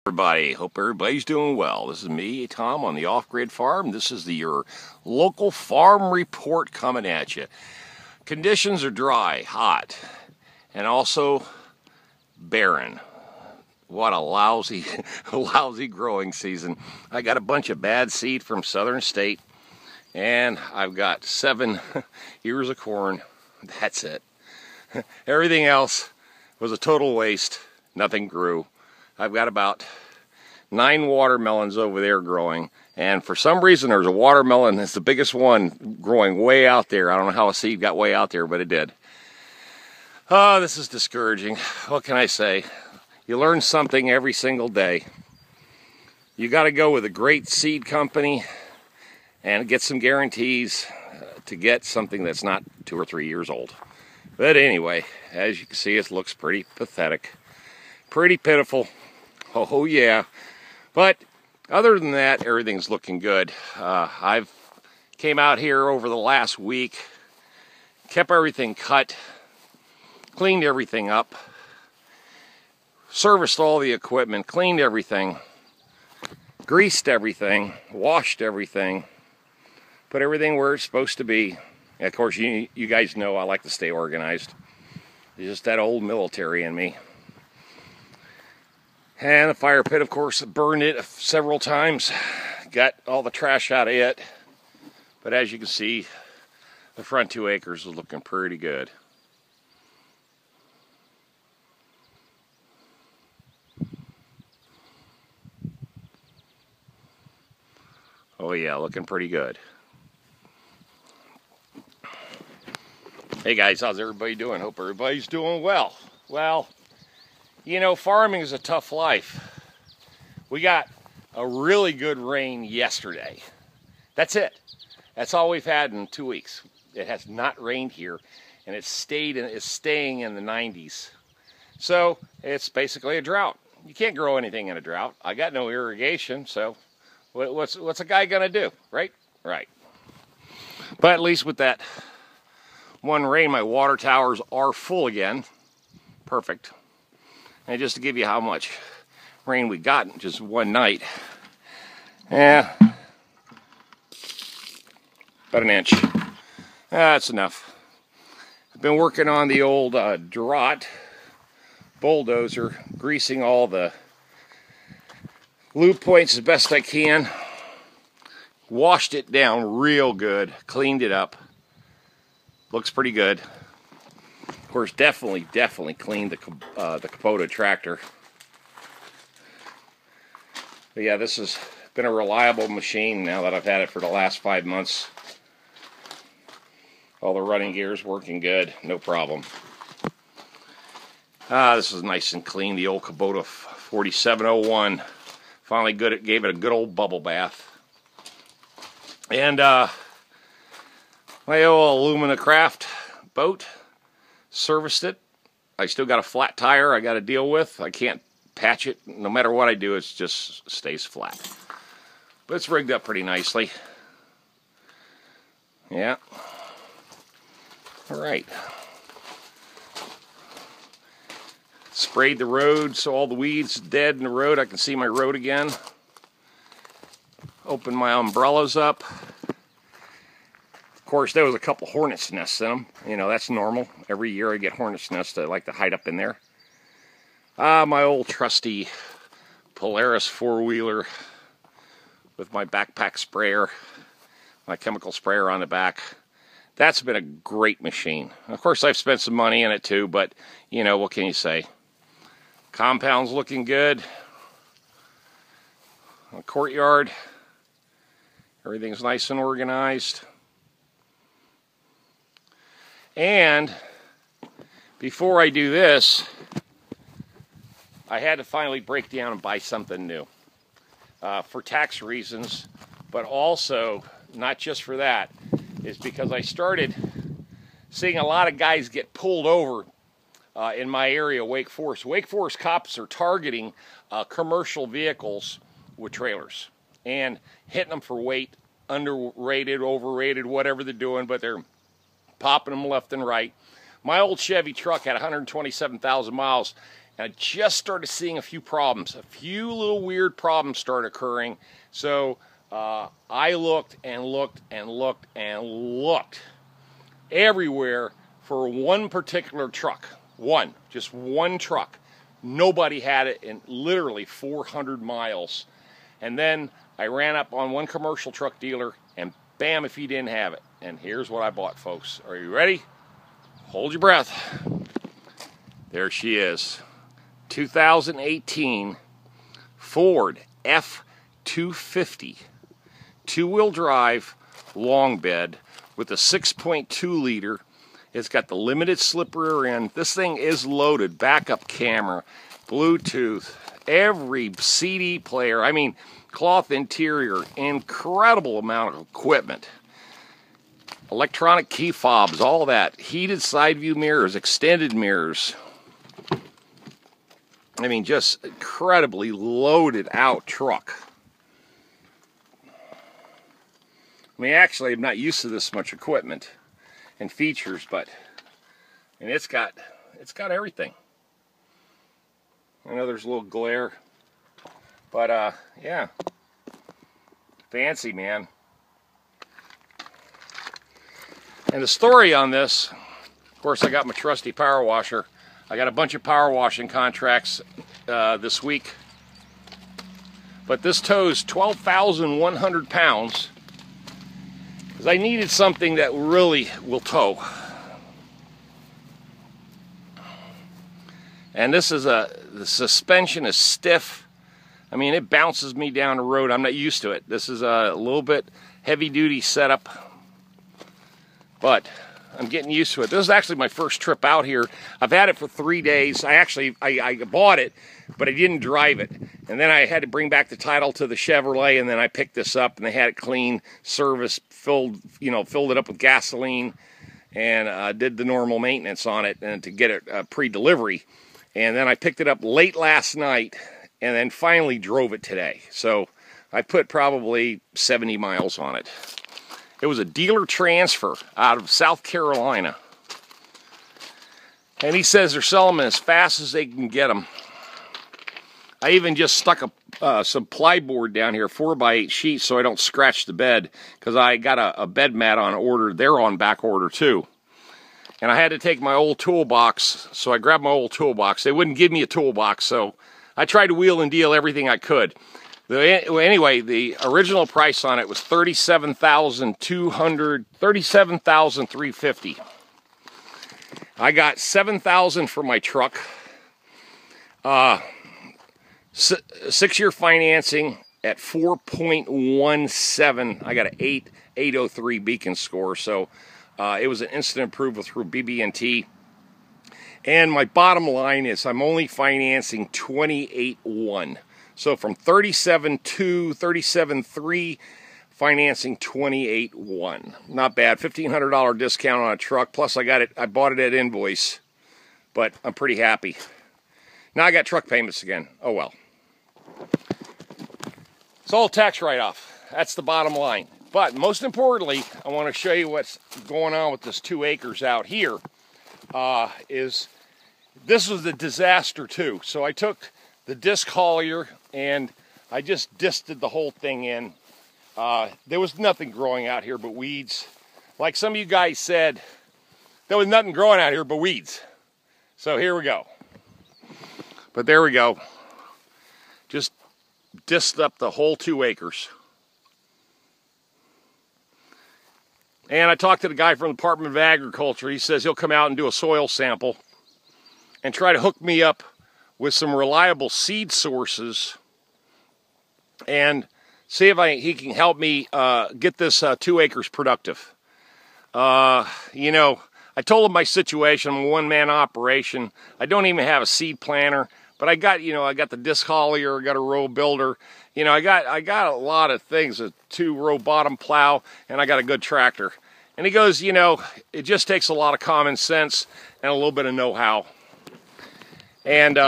Everybody, hope everybody's doing well. This is me, Tom, on the Off-Grid Farm. This is your local farm report coming at you. Conditions are dry, hot, and also barren. What a lousy, lousy growing season. I got a bunch of bad seed from Southern State, and I've got 7 ears of corn. That's it. Everything else was a total waste. Nothing grew. I've got about 9 watermelons over there growing, and for some reason there's a watermelon that's the biggest one growing way out there. I don't know how a seed got way out there, but it did. Oh, this is discouraging. What can I say? You learn something every single day. You got to go with a great seed company and get some guarantees to get something that's not 2 or 3 years old. But anyway, as you can see, it looks pretty pathetic. Pretty pitiful. Oh yeah. But other than that, everything's looking good. I've came out here over the last week, kept everything cut, cleaned everything up, serviced all the equipment, cleaned everything, greased everything, washed everything, put everything where it's supposed to be. And of course, you guys know I like to stay organized. It's just that old military in me. And the fire pit, of course, burned it several times. Got all the trash out of it. But as you can see, the front 2 acres is looking pretty good. Oh yeah, looking pretty good. Hey guys, how's everybody doing? Hope everybody's doing well. Well, you know, farming is a tough life. We got a really good rain yesterday. That's it. That's all we've had in 2 weeks. It has not rained here, and it's staying in the 90s. So it's basically a drought. You can't grow anything in a drought. I got no irrigation, so what's a guy gonna do, right? Right. But at least with that one rain, my water towers are full again. Perfect. And just to give you how much rain we got in just one night, yeah, about an inch. That's enough. I've been working on the old Drott bulldozer, greasing all the lube points as best I can. Washed it down real good, cleaned it up. Looks pretty good. Of course, definitely cleaned the Kubota tractor. But yeah, this has been a reliable machine now that I've had it for the last 5 months. All the running gears working good, no problem. This is nice and clean. The old Kubota 4701 finally gave it a good old bubble bath. And my old Alumina Craft boat, serviced it. I still got a flat tire I got to deal with. I can't patch it. No matter what I do, it just stays flat. But it's rigged up pretty nicely. Yeah. All right. Sprayed the road so all the weeds dead in the road. I can see my road again. Opened my umbrellas up. Of course, there was a couple hornet's nests in them. You know, that's normal. Every year I get hornet's nests. I like to hide up in there. My old trusty Polaris 4-wheeler with my backpack sprayer, my chemical sprayer on the back. That's been a great machine. Of course, I've spent some money in it too, but, you know, what can you say? Compound's looking good. The courtyard, everything's nice and organized. And before I do this, I had to finally break down and buy something new for tax reasons, but also, not just for that, is because I started seeing a lot of guys get pulled over in my area, Wake Forest. Wake Forest cops are targeting commercial vehicles with trailers and hitting them for weight, underrated, overrated, whatever they're doing, but they're popping them left and right. My old Chevy truck had 127,000 miles, And I just started seeing a few problems. A few little weird problems started occurring. So I looked and looked and looked and looked everywhere for one particular truck. Just one truck. Nobody had it in literally 400 miles. And then I ran up on one commercial truck dealer, and bam, if he didn't have it. And here's what I bought, folks. Are you ready? Hold your breath. There she is. 2018 Ford F-250. Two-wheel drive, long bed, with a 6.2 liter. It's got the limited slip rear end. This thing is loaded. Backup camera, Bluetooth, every CD player. I mean, cloth interior, incredible amount of equipment. Electronic key fobs, all that. Heated side view mirrors, extended mirrors. I mean, just incredibly loaded out truck. I mean, actually, I'm not used to this much equipment and features, but and it's got everything. I know there's a little glare, but yeah, fancy, man. And the story on this, of course, I got my trusty power washer. I got a bunch of power washing contracts this week, but this tows 12,100 pounds because I needed something that really will tow. And this is the suspension is stiff. I mean, it bounces me down the road. I'm not used to it. This is a little bit heavy-duty setup, but I'm getting used to it. This is actually my first trip out here. I've had it for 3 days. I bought it, but I didn't drive it. And then I had to bring back the title to the Chevrolet, and then I picked this up, and they had it clean, serviced, filled it up with gasoline, and did the normal maintenance on it and to get it pre-delivery. And then I picked it up late last night, and then finally drove it today. So I put probably 70 miles on it. It was a dealer transfer out of South Carolina. And he says they're selling them as fast as they can get them. I even just stuck some plyboard down here, 4x8 sheets, so I don't scratch the bed, because I got a bed mat on order. They're on back order too. And I had to take my old toolbox, so I grabbed my old toolbox. They wouldn't give me a toolbox, so I tried to wheel and deal everything I could. Anyway, the original price on it was $37,350. I got $7,000 for my truck. 6-year financing at 4.17. I got an 803 Beacon score, so it was an instant approval through BB&T. And my bottom line is I'm only financing 28.1. So from 37.2, 37.3, financing 28.1. Not bad. $1,500 discount on a truck. Plus I bought it at invoice. But I'm pretty happy. Now I got truck payments again. Oh well. It's all tax write-off. That's the bottom line. But most importantly, I want to show you what's going on with this 2 acres out here. This was a disaster too. So I took the disc hauler and I just disted the whole thing in. There was nothing growing out here but weeds. Like some of you guys said, there was nothing growing out here but weeds. So here we go. But there we go. Just disked up the whole 2 acres. And I talked to the guy from the Department of Agriculture. He says he'll come out and do a soil sample and try to hook me up with some reliable seed sources and see if he can help me get this 2 acres productive. You know, I told him my situation. I'm a one-man operation. I don't even have a seed planter, but I got the disc hauler, I got a row builder. You know, I got a lot of things, a 2-row bottom plow, and I got a good tractor. And he goes, you know, it just takes a lot of common sense and a little bit of know-how. And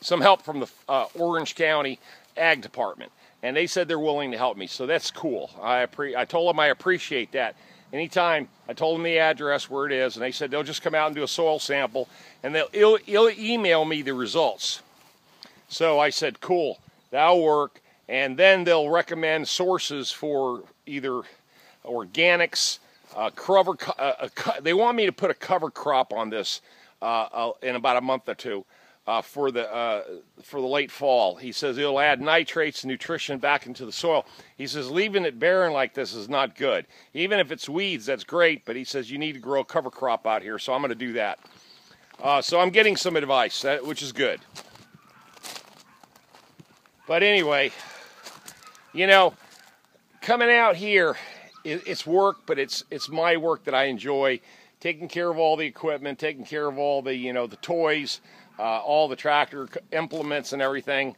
some help from the Orange County Ag Department. And they said they're willing to help me, so that's cool. I told them I appreciate that. anytime. I told them the address where it is, and they said they'll just come out and do a soil sample, and they'll email me the results. So I said, cool, that'll work. And then they'll recommend sources for either organics, they want me to put a cover crop on this in about a month or two for the late fall. He says it'll add nitrates and nutrition back into the soil. He says leaving it barren like this is not good. Even if it's weeds, that's great, but he says you need to grow a cover crop out here, so I'm going to do that. So I'm getting some advice, which is good. But anyway, you know, coming out here, it's work, but it's my work that I enjoy. Taking care of all the equipment, taking care of all the, the toys, all the tractor implements and everything,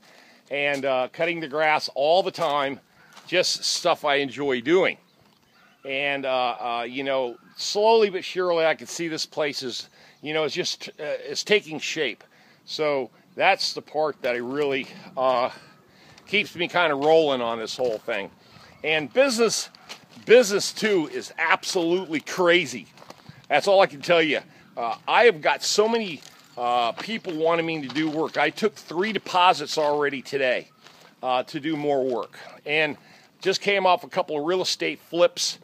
and cutting the grass all the time, just stuff I enjoy doing. And, slowly but surely I can see this place is, it's taking shape. So that's the part that I really keeps me kind of rolling on this whole thing. And business too is absolutely crazy. That's all I can tell you. I have got so many people wanting me to do work. I took 3 deposits already today to do more work, and just came off a couple of real estate flips.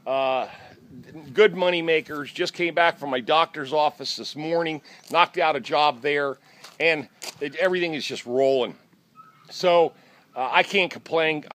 Good money makers. Just came back from my doctor's office this morning, knocked out a job there, and everything is just rolling. So I can't complain.